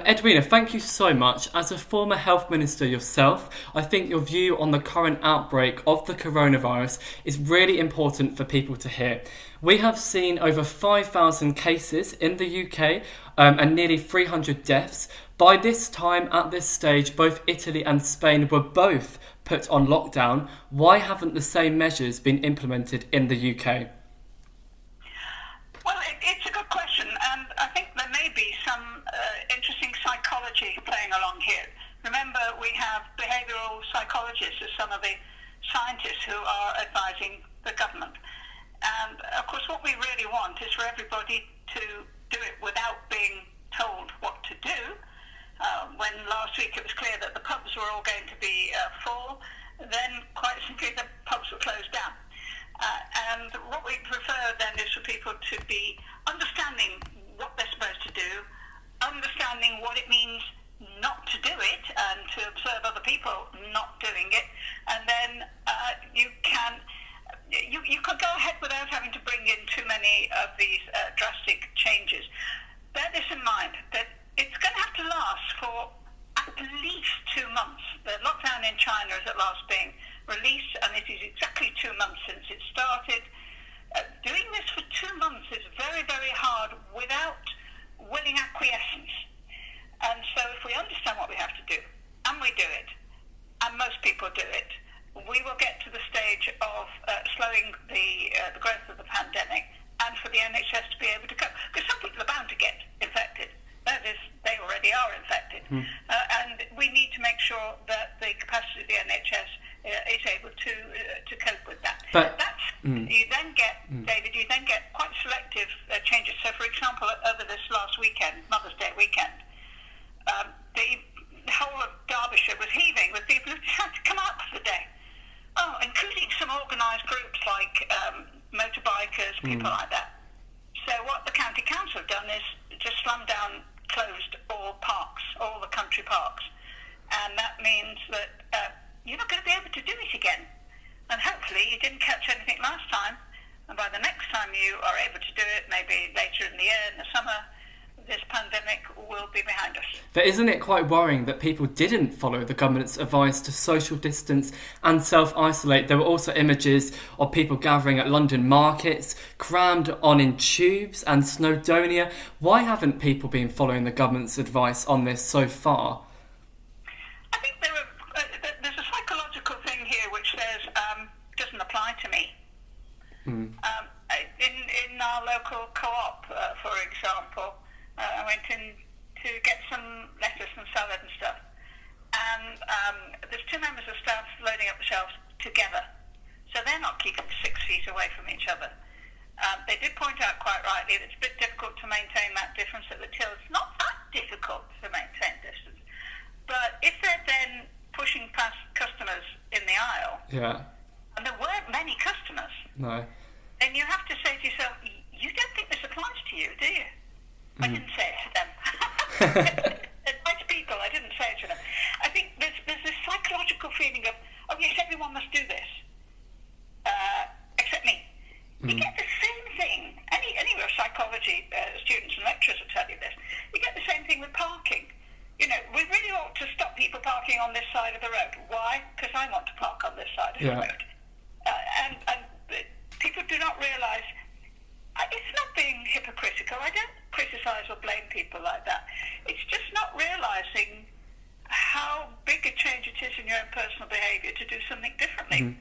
Edwina, thank you so much. As a former health minister yourself, I think your view on the current outbreak of the coronavirus is really important for people to hear. We have seen over 5,000 cases in the UK and nearly 300 deaths. By this time, at this stage, both Italy and Spain were both put on lockdown. Why haven't the same measures been implemented in the UK? Well, it's a good question, and I think there may be some interesting psychology playing along here. Remember, we have behavioural psychologists as some of the scientists who are advising the government. And, of course, what we really want is for everybody to do it without being told what to do. When last week it was clear that the pubs were all going to be full, then quite simply the pubs were closed down. And what we prefer then is for people to be understanding what they're supposed to do, understanding what it means not to do it, and to observe other people not doing it, and then you can go ahead without having to bring in too many of these drastic changes. Bear this in mind, that it's going to have to last for at least 2 months. The lockdown in China is at last being released, and it is exactly 2 months since it started. Doing this for 2 months is very, very hard without willing acquiescence. And so if we understand what we have to do, and we do it, and most people do it, we will get to the stage of slowing the growth of the pandemic, and for the NHS to be able to cope. Because some people are bound to get infected. That is, they already are infected. And we need to make sure that the capacity of the NHS is able to cope with that. But you then get, David, you then get quite selective changes. So, for example, over this last weekend, Mother's Day weekend, the whole of Derbyshire was heaving with people who had to come out for the day. Oh, including some organised groups like motorbikers, people like that. So what the county council have done is just slammed down, closed all parks, all the country parks. And that means that you're not going to be able to do it again. And hopefully you didn't catch anything last time. And by the next time you are able to do it, maybe later in the year, in the summer, this pandemic will be behind us. But isn't it quite worrying that people didn't follow the government's advice to social distance and self-isolate? There were also images of people gathering at London markets, crammed on in tubes and Snowdonia. Why haven't people been following the government's advice on this so far? I think there's a psychological thing here which says, doesn't apply to me. In our local co-op, for example, I went in to get some lettuce and salad and stuff, and there's 2 members of staff loading up the shelves together, so they're not keeping 6 feet away from each other. They did point out quite rightly that it's a bit difficult to maintain that difference at the till. It's not that difficult to maintain distance, but if they're then pushing past customers in the aisle, and there weren't many customers, then you have to say to yourself, you don't think this applies to you, do you? I didn't say it to them. They're nice people, I didn't say it to them. I think there's this psychological feeling of, oh yes, everyone must do this, except me. You get the same thing, any of your psychology students and lecturers will tell you this, you get the same thing with parking. You know, we really ought to stop people parking on this side of the road. Why? Because I want to park on this side of the road. And people do not realise, it's not being hypocritical. I don't criticise or blame people like that. It's just not realising how big a change it is in your own personal behaviour to do something differently.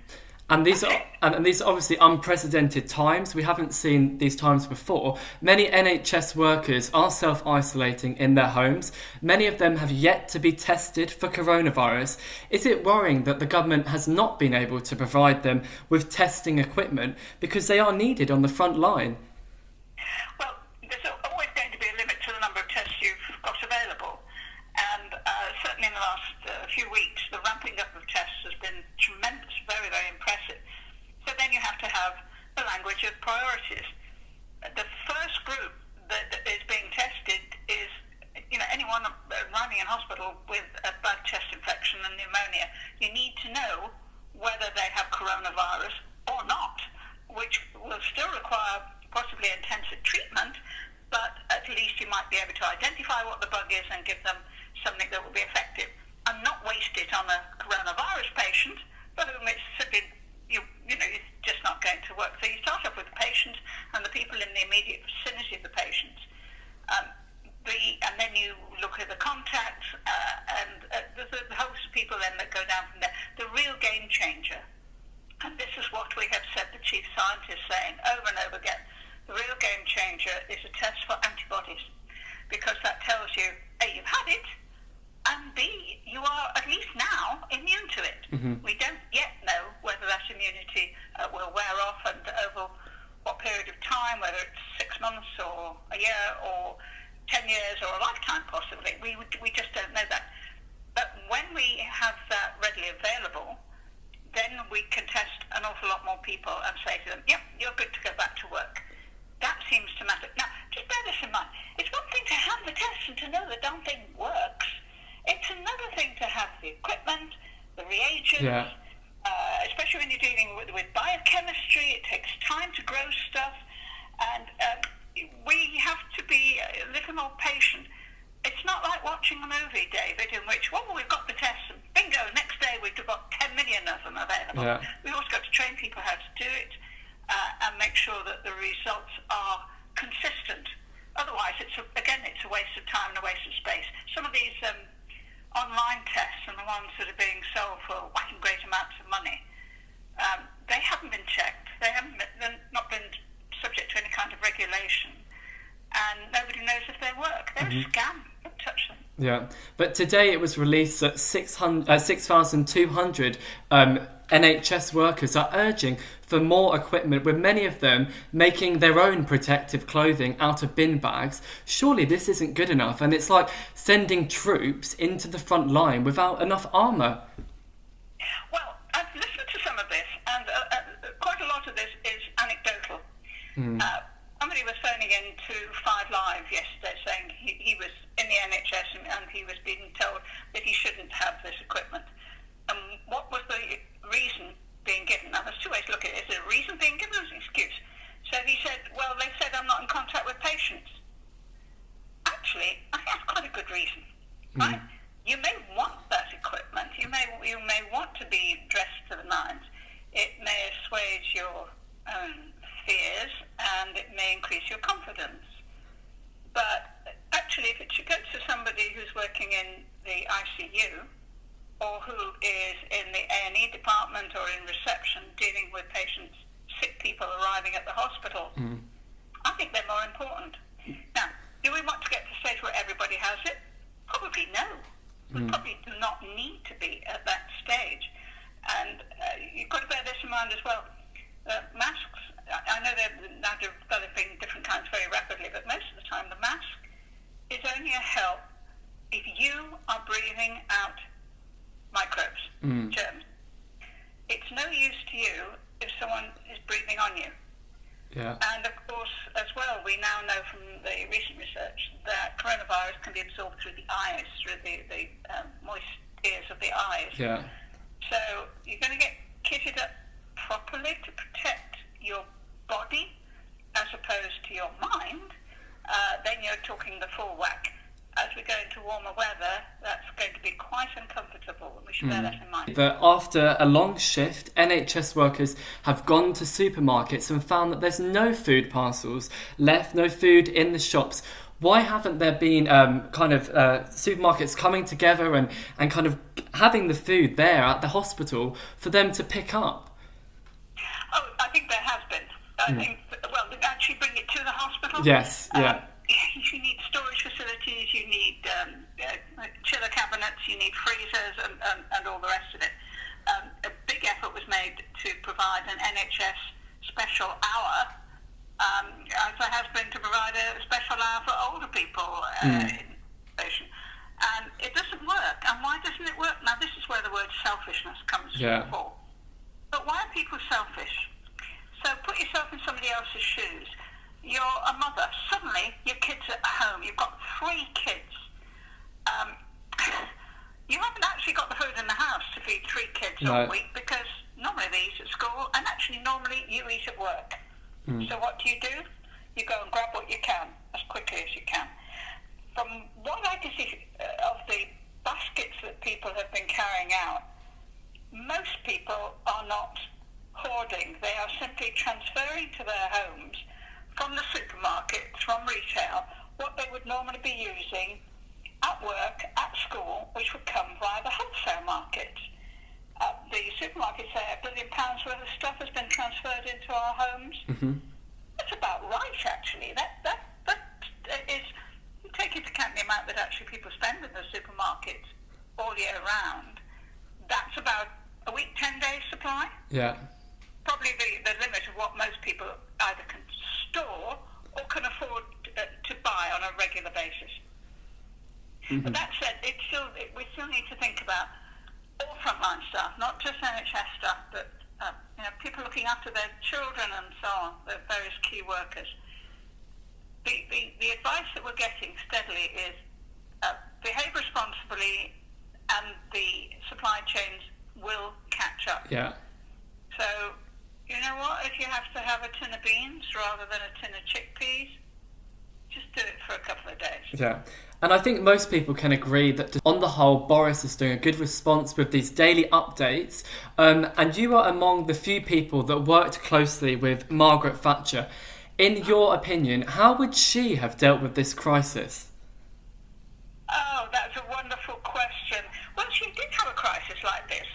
And these are obviously unprecedented times. We haven't seen these times before. Many NHS workers are self-isolating in their homes. Many of them have yet to be tested for coronavirus. Is it worrying that the government has not been able to provide them with testing equipment because they are needed on the front line? Well, there's always going to be a limit to the number of tests you've got available. And certainly in the last few weeks, the ramping up of tests has been tremendous, very, very impressive. So then you have to have the language of priorities. The first group that is being tested is, anyone arriving in hospital with a bad chest infection and pneumonia. You need to know whether they have coronavirus or not, which will still require possibly intensive treatment, but at least you might be able to identify what the bug is and give them something that will be effective, and not waste it on a coronavirus patient for whom it's simply, it's just not going to work. So you start off with the patient and the people in the immediate vicinity of the patient, and then you look at the contacts, and there's a host of people then that go down from there. The real game changer, and this is what we have said the chief scientist saying over and over again, the real game changer is a test for antibodies, because that tells you, A, you've had it, and B, you are at least now immune to it. Mm-hmm. We don't yet know whether that immunity will wear off and over what period of time, whether it's 6 months or a year or 10 years or a lifetime possibly. We just don't know that. But when we have that readily available, then we can test an awful lot more people and say to them, yep, you're good to go back to work. That seems to matter. Now, just bear this in mind. It's one thing to have the test and to know the darn thing works. It's another thing to have the equipment, the reagents, especially when you're dealing with biochemistry. It takes time to grow stuff, and we have to be a little more patient. It's not like watching a movie, David, in which, we've got the tests, and bingo, next day we've got 10 million of them available. Yeah. We've also got to train people how to do it and make sure that the results are consistent. Otherwise, it's a waste of time and a waste of space. Some of these online tests and the ones that are being sold for whacking great amounts of money, they haven't been checked. They're not been subject to any kind of regulation, and nobody knows if they work. They're a scam. Don't touch them. Yeah, but today it was released that 6,200 NHS workers are urging for more equipment, with many of them making their own protective clothing out of bin bags. Surely this isn't good enough, and it's like sending troops into the front line without enough armour. Well, I've listened to some of this, and quite a lot of this is anecdotal. Somebody was phoning in to 5 Live yesterday saying he was in the NHS and he was being told that he shouldn't have this equipment. And what was the reason being given? Now, there's two ways to look at it. Is there a reason being given or is it an excuse? So he said, well, they said I'm not in contact with patients. Actually, I think that's quite a good reason, right? You may want that equipment. You may want to be dressed to the nines. It may assuage your own fears, and it may increase your confidence. But actually, if it should go to somebody who's working in the ICU or who is in the A&E department or in reception dealing with patients, sick people arriving at the hospital, I think they're more important. Now, do we want to get to the stage where everybody has it? Probably no. We probably do not need to be at that stage. And you've got to bear this in mind as well. Masks, I know they're now developing different kinds very rapidly, but most of the time the mask is only a help if you are breathing out microbes, germs. It's no use to you if someone is breathing on you. Yeah. And of course, as well, we now know from the recent research that coronavirus can be absorbed through the eyes, through the moist ears of the eyes. Yeah. So you're going to get kitted up properly to protect your body as opposed to your mind. Then you're talking the full whack. As we go into warmer weather, that's going to be quite uncomfortable, and we should bear that in mind. But after a long shift, NHS workers have gone to supermarkets and found that there's no food parcels left, no food in the shops. Why haven't there been supermarkets coming together and kind of having the food there at the hospital for them to pick up? Oh, I think there has been. I think, well, they actually bring it to the hospital. Yes, yeah. You need storage facilities, you need chiller cabinets, you need freezers and all the rest of it. A big effort was made to provide an NHS special hour, as there has been to provide a special hour for older people in the station. And it doesn't work. And why doesn't it work? Now, this is where the word selfishness comes from. But why are people selfish? So put yourself in somebody else's shoes. You're a mother. Suddenly, your kid's at home. You've got 3 kids. You haven't actually got the food in the house to feed 3 kids all week, because normally they eat at school, and actually normally you eat at work. So what do? You go and grab what you can as quickly as you can. From what I can see of the baskets that people have been carrying out, most people are not hoarding. They are simply transferring to their homes from the supermarkets, from retail, what they would normally be using at work, at school, which would come via the wholesale markets. The supermarkets say £1 billion worth of stuff has been transferred into our homes. Mm-hmm. That's about right, actually. That is, you take into account the amount that actually people spend in the supermarkets all year round. That's about a week, 10 days supply. Yeah. Probably the limit of what most people either can store or can afford to buy on a regular basis. Mm-hmm. But that said, we still need to think about all frontline staff, not just NHS staff, but people looking after their children and so on, the various key workers. The advice that we're getting steadily is behave responsibly, and the supply chains will catch up. Yeah. So, you know what? If you have to have a tin of beans rather than a tin of chickpeas, just do it for a couple of days. Yeah. And I think most people can agree that on the whole, Boris is doing a good response with these daily updates. And you are among the few people that worked closely with Margaret Thatcher. In your opinion, how would she have dealt with this crisis? Oh, that's a wonderful question. Well, she did have a crisis like this,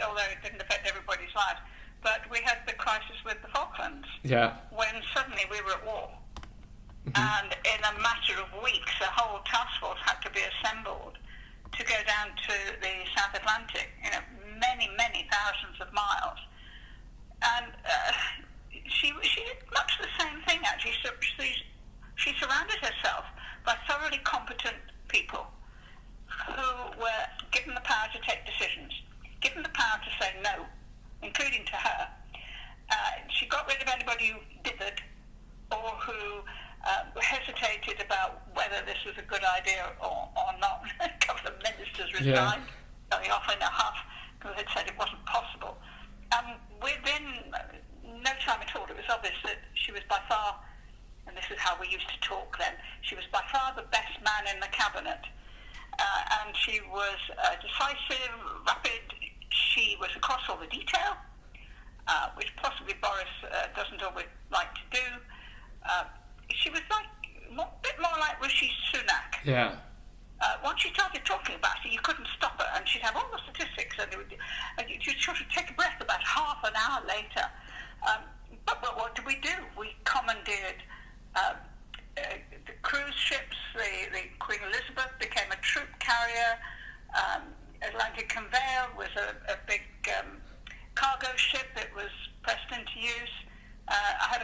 although it didn't affect everybody's lives. But we had the crisis with the Falklands. Yeah. When suddenly we were at war. Mm-hmm. And in a matter of weeks, a whole task force had to be assembled to go down to the South Atlantic, many, many thousands of miles. And she did much the same thing, actually. She surrounded herself by thoroughly competent people who were given the power to take decisions, given the power to say no, including to her. She got rid of anybody who dithered or who hesitated about whether this was a good idea or not. A couple of ministers resigned, going off in a huff because they'd said it wasn't possible. Within no time at all, it was obvious that she was by far, and this is how we used to talk then, she was by far the best man in the cabinet. And she was decisive, rapid. She was across all the detail, which possibly Boris doesn't always like to do. She was a bit more like Rishi Sunak. Yeah. Once she started talking about it, you couldn't stop her, and she'd have all the statistics, and you'd sort of take a breath about half an hour later. But what did we do? We commandeered the cruise ships. The Queen Elizabeth became a troop carrier. Atlantic Conveyor was a big cargo ship. It was pressed into use. I have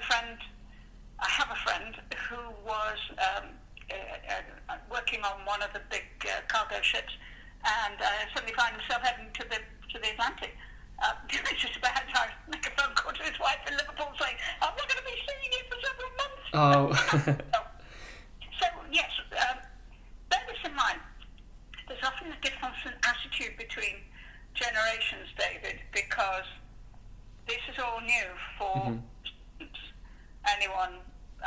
a friend who was working on one of the big cargo ships, and suddenly found himself heading to the Atlantic. It's just about time to make a phone call to his wife in Liverpool saying, "I'm not going to be seeing you for several months." Oh. So yes, bear this in mind. There's often a difference in attitude between generations, David, because this is all new for anyone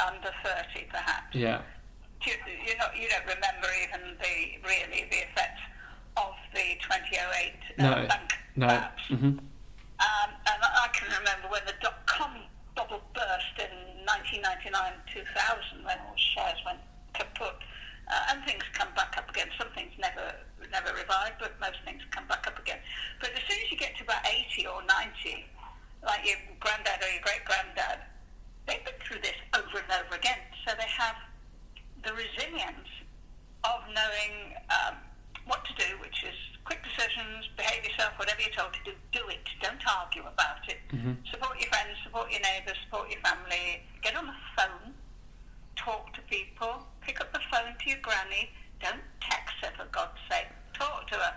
under 30, perhaps. Yeah. You don't remember even the effects of the 2008 bank collapse. Mm-hmm. And I can remember when the dot-com bubble burst in 1999-2000, when all shares went kaput, and things come back up again. Some things never revive, but most things come back up again. But as soon as you get to about 80 or 90, like your granddad or your great-granddad, they've been through this over and over again, so they have the resilience of knowing what to do, which is quick decisions, behave yourself, whatever you're told to do, do it. Don't argue about it. Mm-hmm. Support your friends, support your neighbours, support your family. Get on the phone, talk to people, pick up the phone to your granny. Don't text her, for God's sake. Talk to her.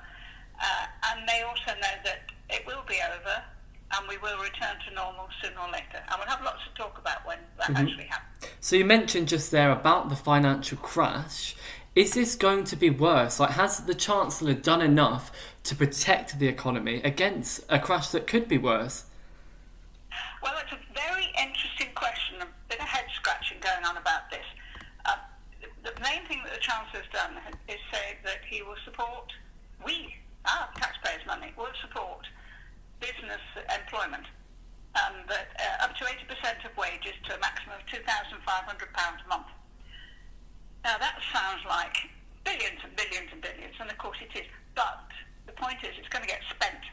And they also know that it will be over, and we will return to normal sooner or later. And we'll have lots to talk about when that actually happens. So you mentioned just there about the financial crash. Is this going to be worse? Has the Chancellor done enough to protect the economy against a crash that could be worse? Well, it's a very interesting question. A bit of head scratching going on about this. Charles has done is say that he will support, our taxpayers' money, will support business employment, that up to 80% of wages to a maximum of £2,500 a month. Now that sounds like billions and billions and billions, and of course it is. But the point is, it's going to get spent,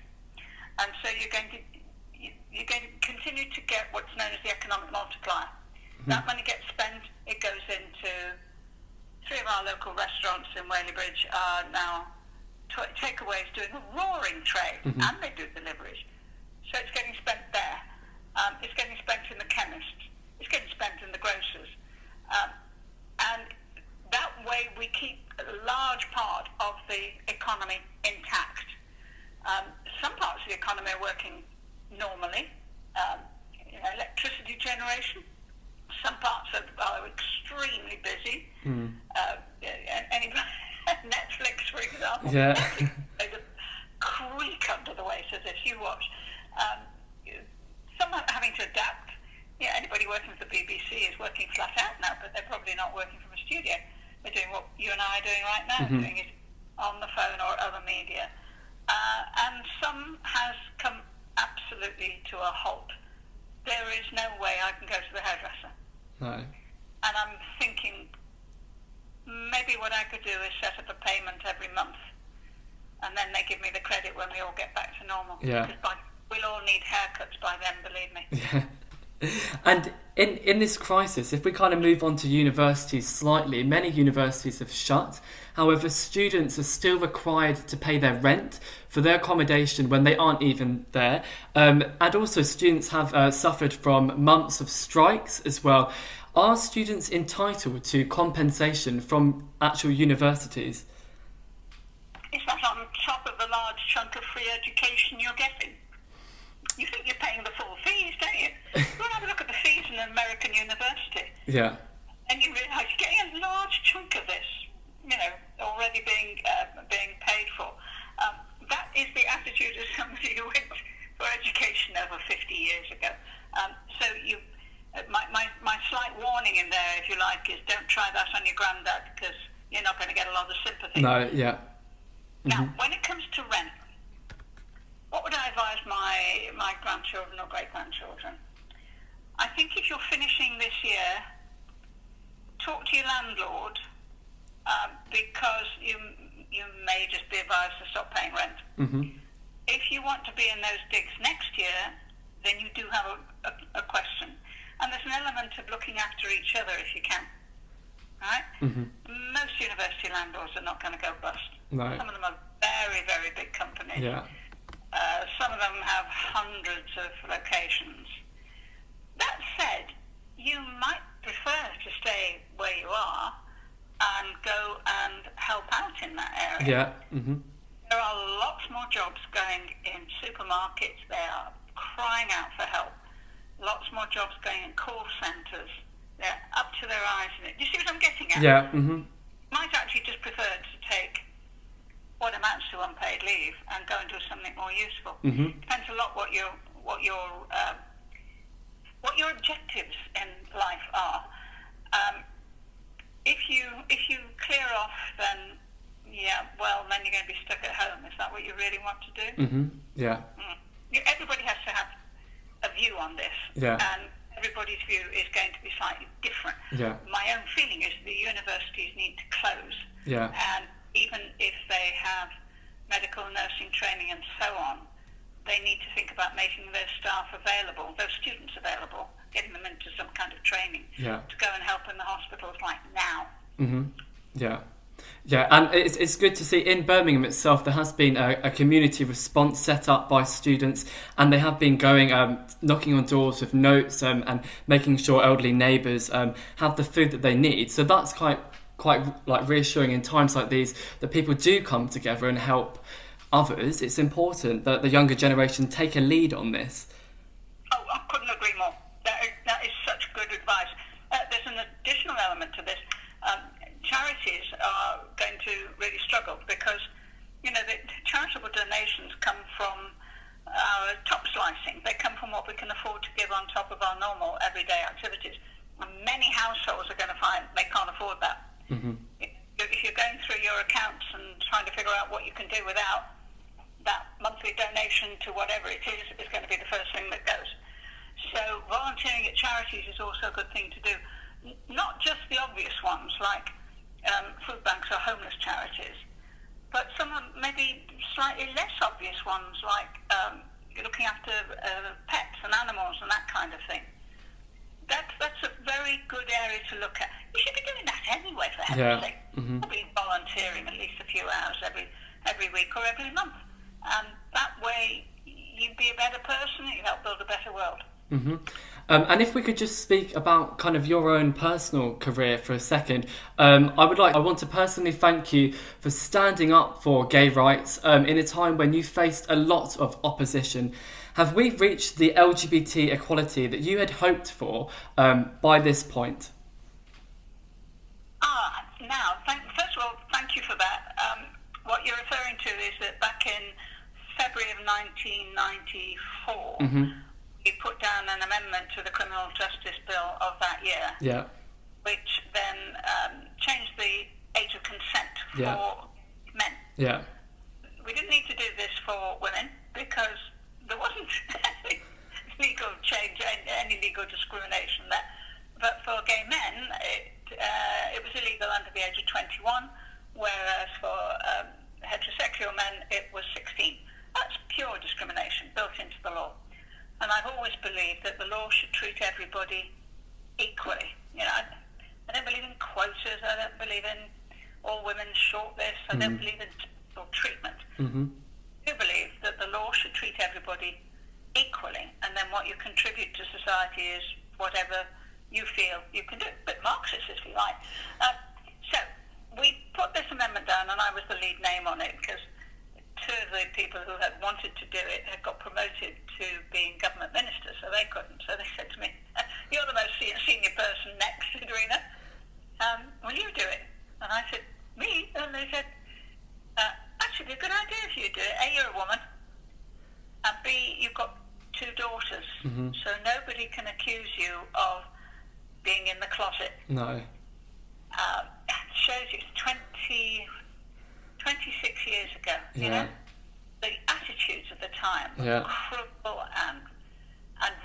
and so you're going to continue to get what's known as the economic multiplier. Mm-hmm. That money gets spent. It goes into 3 of our local restaurants in Whaley Bridge are now takeaways doing a roaring trade, mm-hmm. and they do deliveries. So it's getting spent there. It's getting spent in the chemists. It's getting spent in the grocers. And that way we keep a large part of the economy intact. Some parts of the economy are working normally, electricity generation. Some parts are extremely busy. Netflix, for example. Yeah. There's a creak under the waist as if you watch. Some are having to adapt. Anybody working for the BBC is working flat out now, but they're probably not working from a studio. They're doing what you and I are doing right now, mm-hmm. doing it on the phone or other media. And some has come absolutely to a halt. There is no way I can go to the hairdresser. No. And I'm thinking maybe what I could do is set up a payment every month, and then they give me the credit when we all get back to normal. Yeah. Because we'll all need haircuts by then, believe me. Yeah. And in this crisis, if we kind of move on to universities slightly, many universities have shut. However, students are still required to pay their rent for their accommodation when they aren't even there. And also students have suffered from months of strikes as well. Are students entitled to compensation from actual universities? Is that on top of the large chunk of free education you're getting? You think you're paying the full fees, don't you? Go and have a look at the fees in an American university. Yeah. And you realise you're getting a large chunk of this, already being paid for. That is the attitude of somebody who went for education over 50 years ago. So my slight warning in there, if you like, is don't try that on your granddad, because you're not going to get a lot of sympathy. No, yeah. Mm-hmm. Now, when it comes to rent, what would I advise my grandchildren or great-grandchildren? I think if you're finishing this year, talk to your landlord, because you may just be advised to stop paying rent. Mm-hmm. If you want to be in those digs next year, then you do have a question. And there's an element of looking after each other if you can. Right? Mm-hmm. Most university landlords are not going to go bust. No. Some of them are very, very big companies. Yeah. Some of them have hundreds of locations. That said, you might prefer to stay where you are and go and help out in that area. Yeah. Mm-hmm. There are lots more jobs going in supermarkets. They are crying out for help. Lots more jobs going in call centres. They're up to their eyes in it. Do you see what I'm getting at? Yeah. Mm-hmm. Might actually just prefer to take what amounts to unpaid leave and go and do something more useful. Mm-hmm. Depends a lot what your objectives in life are. If you clear off, then then you're going to be stuck at home. Is that what you really want to do? Mm-hmm. Yeah. Everybody has to have a view on this. Yeah. And everybody's view is going to be slightly different. Yeah. My own feeling is the universities need to close. Yeah. And even if they have medical nursing training and so on, they need to think about making their staff available, those students available, getting them into some kind of training to go and help in the hospitals like now. Mm-hmm. Yeah. Yeah, and it's good to see in Birmingham itself there has been a community response set up by students, and they have been going knocking on doors with notes and making sure elderly neighbours have the food that they need. So that's quite like reassuring in times like these, that people do come together and help others. It's important that the younger generation take a lead on this. Oh, I couldn't agree more. That is such good advice. There's an additional element to this. Charities are going to really struggle because, the charitable donations come from our top slicing. They come from what we can afford to give on top of our normal everyday activities. And many households are going to find they can't afford that. Mm-hmm. You're your accounts and trying to figure out what you can do without that monthly donation to whatever it is going to be the first thing that goes. So volunteering at charities is also a good thing to do. Not just the obvious ones like food banks or homeless charities, but some of maybe slightly less obvious ones like looking after pets and animals and that kind of thing. That's a very good area to look at. You should be doing that anyway, for heaven's sake. Mm-hmm. You'll be volunteering at least a few hours every week or every month. And that way you'd be a better person and you'd help build a better world. Mm-hmm. And if we could just speak about kind of your own personal career for a second, I want to personally thank you for standing up for gay rights in a time when you faced a lot of opposition. Have we reached the LGBT equality that you had hoped for by this point? First of all, thank you for that. What you're referring to is that back in February of 1994, we put down an amendment to the Criminal Justice Bill of that year, which then changed the age of consent for men. Yeah. We didn't need to do this for women because there wasn't any legal change, any legal discrimination there. But for gay men, it was illegal under the age of 21, whereas for heterosexual men, it was 16. That's pure discrimination built into the law. And I've always believed that the law should treat everybody equally. You know, I don't believe in quotas. I don't believe in all women's shortlists. I don't believe in special treatment. I do believe that the law should treat everybody equally, and then what you contribute to society is whatever you feel you can do. A bit Marxist, if you like. So we put this amendment down, and I was the lead name on it because two of the people who had wanted to do it had got promoted to being government ministers, so they couldn't. So they said to me, "You're the most senior person next, Edwina. Will you do it?" And I said, "Me?" And they said, "Actually, a good idea if you do it. A, you're a woman, and B, you've got two daughters, so nobody can accuse you of being in the closet." No. It shows you it's 26 years ago, you know? The attitudes of the time were cruel and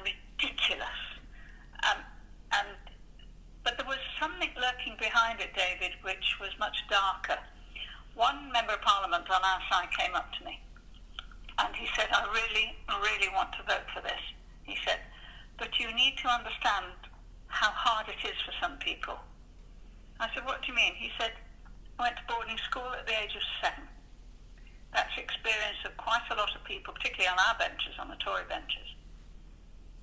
ridiculous. But there was something lurking behind it, David, which was much darker. One member of Parliament on our side came up to me and he said, I really want to vote for this. He said, but you need to understand how hard it is for some people. I said, what do you mean? He said, I went to boarding school at the age of 7. That's the experience of quite a lot of people, particularly on our benches, on the Tory benches.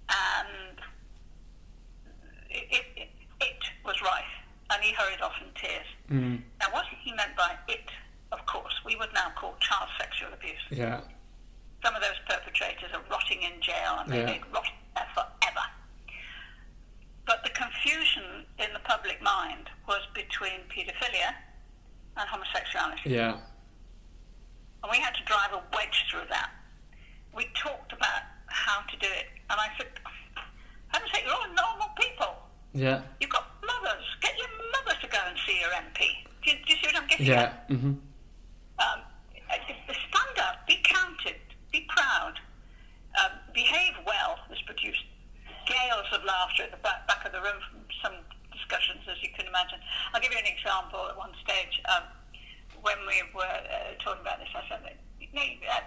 And it was rife, and he hurried off in tears. Now, what he meant by it, of course, we would now call child sexual abuse. Yeah. Some of those perpetrators are rotting in jail, and they rot there forever. But the confusion in the public mind was between paedophilia and homosexuality. Yeah. And we had to drive a wedge through that. We talked about how to do it. And I said, I would say, you're all normal people. Yeah. You've got mothers. Get your mother to go and see your MP. Do you see what I'm getting at? Stand up, be counted, be proud, behave well. This produced gales of laughter at the back of the room from some discussions, as you can imagine. I'll give you an example. At one stage, when we were talking about this, I said that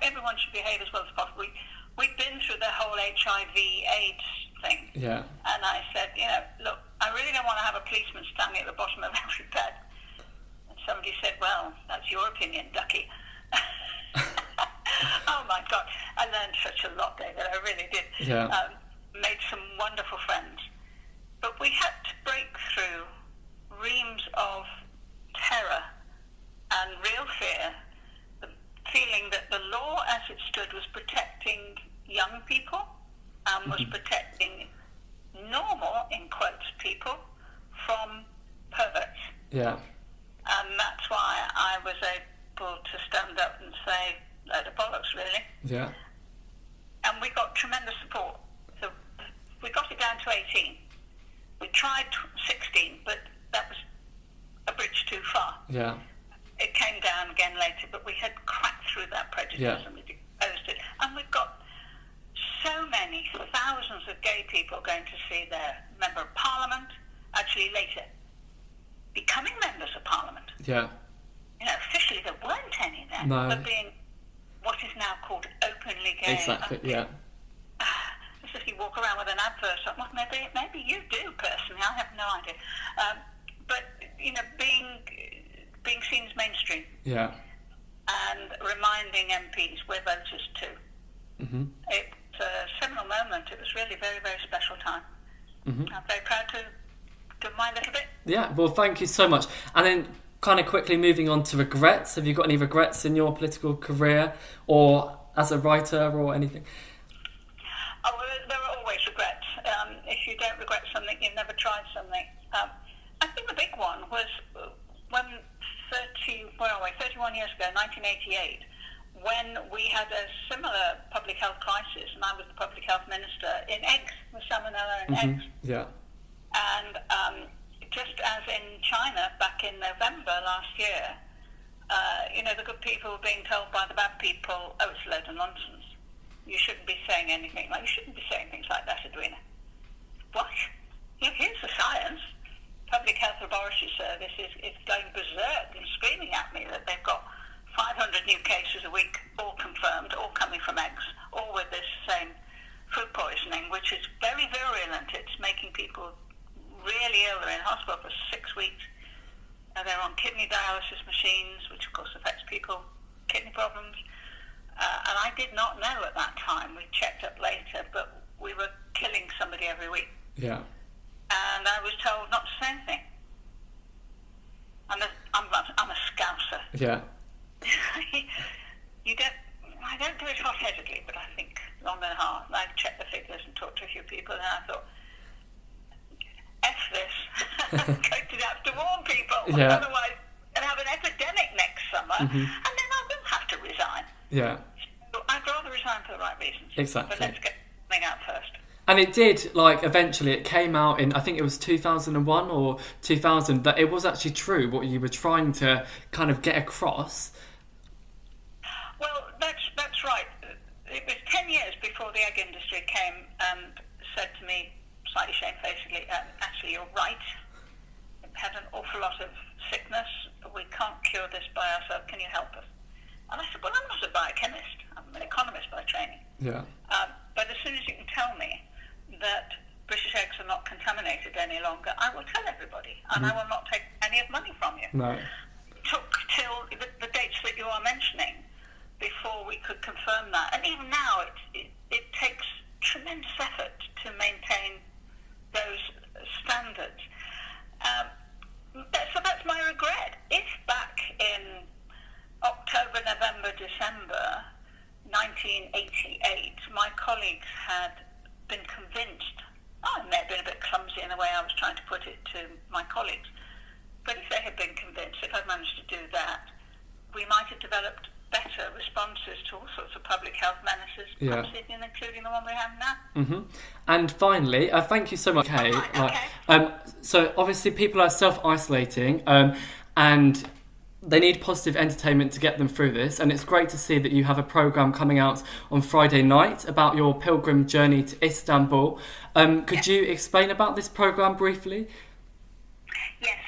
everyone should behave as well as possible. We've been through the whole HIV/AIDS thing. Yeah. And I said, look, I really don't want to have a policeman standing at the bottom of every bed. And somebody said, well, that's your opinion, ducky. Oh, my God. I learned such a lot, David. I really did. Yeah. Made some wonderful friends. But we had to break through reams of terror and real fear, the feeling that the law as it stood was protecting young people and was protecting normal, in quotes, people from perverts. Yeah. And that's why I was able to stand up and say, load of bollocks, really. Yeah. And we got tremendous support. So we got it down to 18. We tried 16, but that was a bridge too far. Yeah. it came down again later, but we had cracked through that prejudice and we exposed it. And we've got so many thousands of gay people going to see their Member of Parliament, actually later becoming members of Parliament. Yeah. You know, officially there weren't any then, but being what is now called openly gay. Exactly, yeah. As if you walk around with an advert, well, maybe you do personally, I have no idea. But, you know, being seen as mainstream. Yeah. And reminding MPs we're voters too. Mm-hmm. It's a seminal moment. It was really a very, very special time. Mm-hmm. I'm very proud to do mine a little bit. Yeah, well, thank you so much. And then kind of quickly moving on to regrets. Have you got any regrets in your political career or as a writer or anything? Oh, well, there are always regrets. If you don't regret something, you've never tried something. I think the big one was when 31 years ago, 1988, when we had a similar public health crisis, and I was the public health minister, in eggs, with salmonella in eggs. Yeah. And just as in China back in November last year, you know, the good people were being told by the bad people, oh, it's a load of nonsense. You shouldn't be saying anything. Like, you shouldn't be saying things like that, Edwina. What? You know, here's the science. Public Health Laboratory Service is going berserk and screaming at me that they've got 500 new cases a week, all confirmed, all coming from eggs, all with this same food poisoning, which is very virulent. It's making people really ill. They're in hospital for 6 weeks. They're on kidney dialysis machines, which of course affects people, kidney problems. And I did not know at that time. We checked up later, but we were killing somebody every week. Yeah. And I was told not to say anything. I'm a scouser. Yeah. I don't do it hot-headedly, but I think long and hard. And I've checked the figures and talked to a few people, and I thought, F this. I'm going to have to warn people. Yeah. Otherwise, I'm going to have an epidemic next summer, and then I will have to resign. Yeah. So I'd rather resign for the right reasons. Exactly. But let's get something out first. And it did, like, eventually it came out in, I think it was 2001 or 2000, that it was actually true what you were trying to kind of get across. Well, that's right. It was 10 years before the egg industry came and said to me, slightly shamefacedly, actually, you're right. We've had an awful lot of sickness. We can't cure this by ourselves. Can you help us? And I said, well, I'm not a biochemist. I'm an economist by training. Yeah. But as soon as you can tell me that British eggs are not contaminated any longer, I will tell everybody, and I will not take any of money from you. No. It took till the dates that you are mentioning before we could confirm that. And even now, it takes tremendous effort to maintain those standards. So that's my regret. If back in October, November, December 1988, my colleagues had been convinced, I may have been a bit clumsy in the way I was trying to put it to my colleagues, but if they had been convinced, if I'd managed to do that, we might have developed better responses to all sorts of public health menaces, perhaps even including the one we have now. Mm-hmm. And finally, thank you so much, Kay. Okay. So obviously people are self-isolating and they need positive entertainment to get them through this, and it's great to see that you have a programme coming out on Friday night about your Pilgrim Journey to Istanbul. Could you explain about this programme briefly? Yes,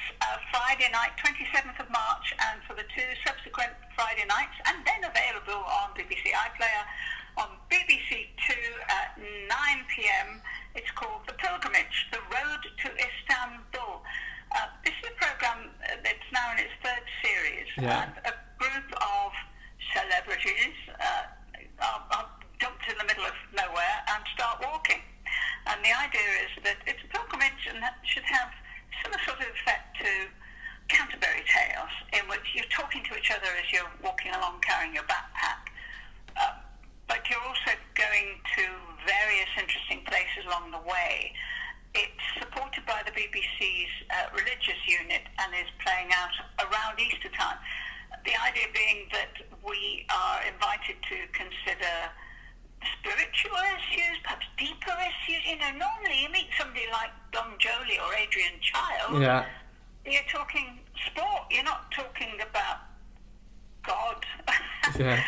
Friday night, 27th of March, and for the two subsequent Friday nights, and then available on BBC iPlayer on BBC Two at 9 p.m. It's called The Pilgrimage, The Road to Istanbul. This is a programme that's now in its third series, and a group of celebrities are dumped in the middle of nowhere and start walking. And the idea is that it's a pilgrimage and that should have similar sort of effect to Canterbury Tales, in which you're talking to each other as you're walking along carrying your backpack. But you're also going to various interesting places along the way. It's supported by the BBC's religious unit and is playing out around Easter time. The idea being that we are invited to consider spiritual issues, perhaps deeper issues. You know, normally you meet somebody like Don Jolie or Adrian Child. Yeah. You're talking sport. You're not talking about Yeah.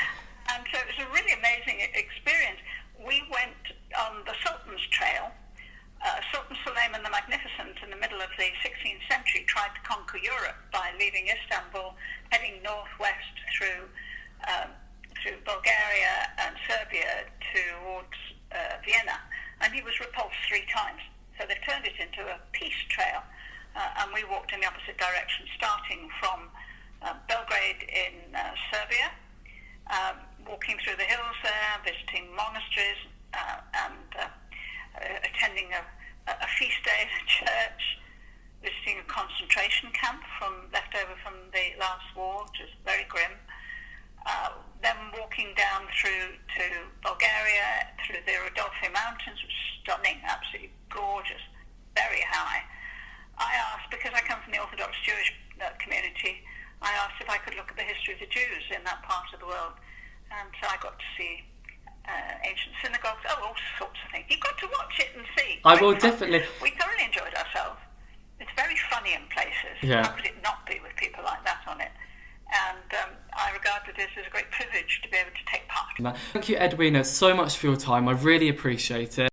And so it was a really amazing experience. We went on the Sultan's Trail. Sultan Suleiman the Magnificent, in the middle of the 16th century, tried to conquer Europe by leaving Istanbul, heading northwest through Bulgaria and Serbia towards Vienna, and he was repulsed 3 times. So they turned it into a peace trail, and we walked in the opposite direction, starting from Belgrade in Serbia, walking through the hills there, visiting monasteries, and attending a feast day in a church, visiting a concentration camp left over from the last war, which was very grim. Then walking down through to Bulgaria, through the Rudolphi Mountains, which was stunning, absolutely gorgeous, very high. I asked, because I come from the Orthodox Jewish community, I asked if I could look at the history of the Jews in that part of the world. And so I got to see ancient synagogues, all sorts of things. You've got to watch it and see. I will definitely. We thoroughly enjoyed ourselves. It's very funny in places. Yeah. How could it not be with people like that on it? And I regarded this as a great privilege to be able to take part. Thank you, Edwina, so much for your time. I really appreciate it.